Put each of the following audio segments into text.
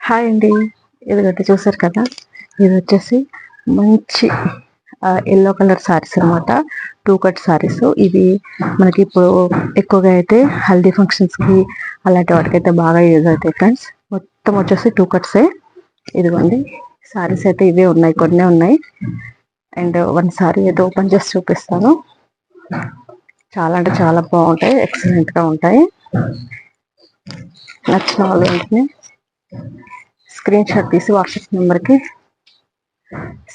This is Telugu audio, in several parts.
హాయ్ అండి. ఇదిగోటి చూసారు కదా, ఇది వచ్చేసి మంచి ఎల్లో కలర్ శారీస్ అనమాట. టూ కట్ శారీస్ ఇవి మనకి ఇప్పుడు ఎక్కువగా అయితే హల్దీ ఫంక్షన్స్ కి అలాంటి వాటికైతే బాగా యూజ్ అవుతాయి ఫ్రెండ్స్. మొత్తం వచ్చేసి టూ కట్సే. ఇదిగోండి శారీస్ అయితే ఇవే ఉన్నాయి, కొన్నే ఉన్నాయి. అండ్ వన్ శారీ అయితే ఓపెన్ చేసి చూపిస్తాను. చాలా అంటే చాలా బాగుంటాయి, ఎక్సలెంట్ గా ఉంటాయి. నచ్చిన వాళ్ళు వెంటనే స్క్రీన్ షాట్ తీసి వాట్సాప్ నెంబర్కి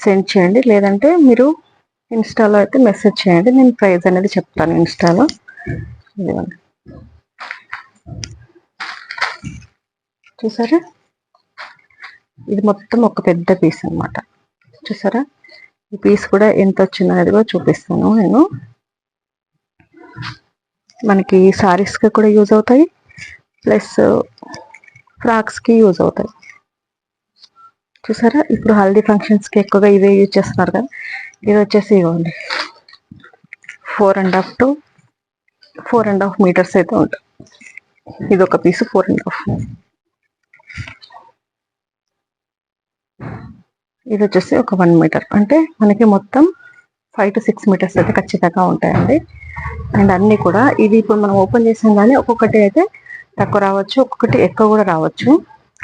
సెండ్ చేయండి, లేదంటే మీరు ఇన్స్టాలో అయితే మెసేజ్ చేయండి. నేను ప్రైస్ అనేది చెప్తాను ఇన్స్టాలో. ఇదిగోండి చూసారా, ఇది మొత్తం ఒక పెద్ద పీస్ అనమాట. చూసారా, ఈ పీస్ కూడా ఎంత వచ్చింది అనేది కూడా చూపిస్తాను నేను. మనకి సారీస్కి కూడా యూజ్ అవుతాయి, ప్లస్ ఫ్రాక్స్కి యూజ్ అవుతాయి. చూసారా, ఇప్పుడు హల్దీ ఫంక్షన్స్కి ఎక్కువగా ఇవే యూజ్ చేస్తున్నారు కదా. ఇది వచ్చేసి ఇవ్వండి 4.5 to 4.5 మీటర్స్ అయితే ఉంటుంది. ఇది ఒక పీసు 4.5. ఇది వచ్చేసి ఒక 1 మీటర్, అంటే మనకి మొత్తం 5 to 6 మీటర్స్ అయితే ఖచ్చితంగా ఉంటాయండి. అండ్ అన్నీ కూడా ఇది ఇప్పుడు మనం ఓపెన్ చేసాం కానీ ఒక్కొక్కటి అయితే తక్కువ రావచ్చు, ఒక్కొక్కటి ఎక్కువ కూడా రావచ్చు.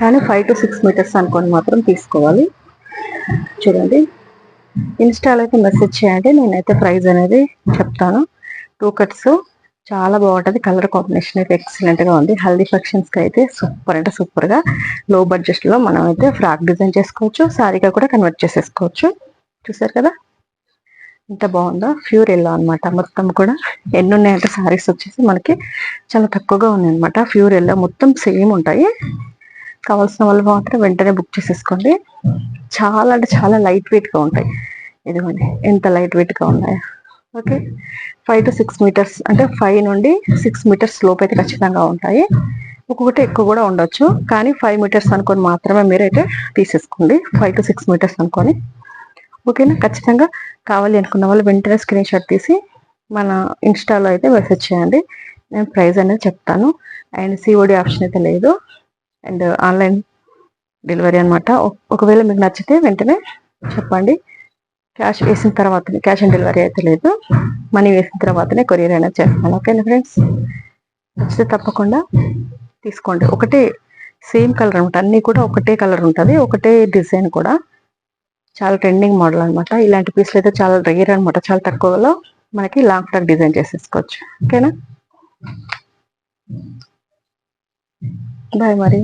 కానీ 5 to 6 మీటర్స్ అనుకొని మాత్రం తీసుకోవాలి. చూడండి, ఇన్స్టాలో అయితే మెసేజ్ చేయండి, నేనైతే ప్రైస్ అనేది చెప్తాను. టూ కట్స్ చాలా బాగుంటుంది, కలర్ కాంబినేషన్ అయితే ఎక్సలెంట్ గా ఉంది. హల్దీ ఫంక్షన్స్ కి అయితే సూపర్ అంటే సూపర్ గా లో బడ్జెట్ లో మనం అయితే ఫ్రాక్ డిజైన్ చేసుకోవచ్చు, సారీగా కూడా కన్వర్ట్ చేసేసుకోవచ్చు. చూసారు కదా ఎంత బాగుందో, ప్యూర్ ఎల్లో అనమాట. మొత్తం కూడా ఎన్ని ఉన్నాయంటే సారీస్ వచ్చేసి మనకి చాలా తక్కువగా ఉన్నాయి అనమాట. ప్యూర్ ఎల్లో మొత్తం సేమ్ ఉంటాయి. కావాల్సిన వాళ్ళు మాత్రం వెంటనే బుక్ చేసేసుకోండి. చాలా అంటే చాలా లైట్ వెయిట్ గా ఉంటాయి. ఇదిగోండి ఎంత లైట్ వెయిట్ గా ఉన్నాయో. ఓకే, 5 to 6 మీటర్స్, అంటే 5 నుండి 6 మీటర్స్ లోపు అయితే ఖచ్చితంగా ఉంటాయి. ఒక్కొక్కటి ఎక్కువ కూడా ఉండొచ్చు, కానీ 5 మీటర్స్ అనుకొని మాత్రమే మీరైతే తీసేసుకోండి. 5 to 6 మీటర్స్ అనుకొని. ఓకేనా, ఖచ్చితంగా కావాలి అనుకున్న వాళ్ళు వెంటనే స్క్రీన్ షాట్ తీసి మన ఇన్స్టాలో అయితే మెసేజ్ చేయండి, నేను ప్రైస్ అనేది చెప్తాను. అండ్ సిఓడి ఆప్షన్ అయితే లేదు, అండ్ ఆన్లైన్ డెలివరీ అనమాట. ఒకవేళ మీకు నచ్చితే వెంటనే చెప్పండి. క్యాష్ వేసిన తర్వాతనే, క్యాష్ ఆన్ డెలివరీ అయితే లేదు, మనీ వేసిన తర్వాతనే కొరియర్ అనేది చేస్తాను. ఓకేనా ఫ్రెండ్స్, నచ్చితే తప్పకుండా తీసుకోండి. ఒకటే సేమ్ కలర్ అనమాట, అన్నీ కూడా ఒకటే కలర్ ఉంటుంది, ఒకటే డిజైన్ కూడా. చాలా ట్రెండింగ్ మోడల్ అనమాట. ఇలాంటి పీస్లు అయితే చాలా రేర్ అనమాట, చాలా తక్కువలో మనకి లాంగ్ ఫ్రాక్ డిజైన్ చేసేసుకోవచ్చు. ఓకేనా, బాయ్ మరి.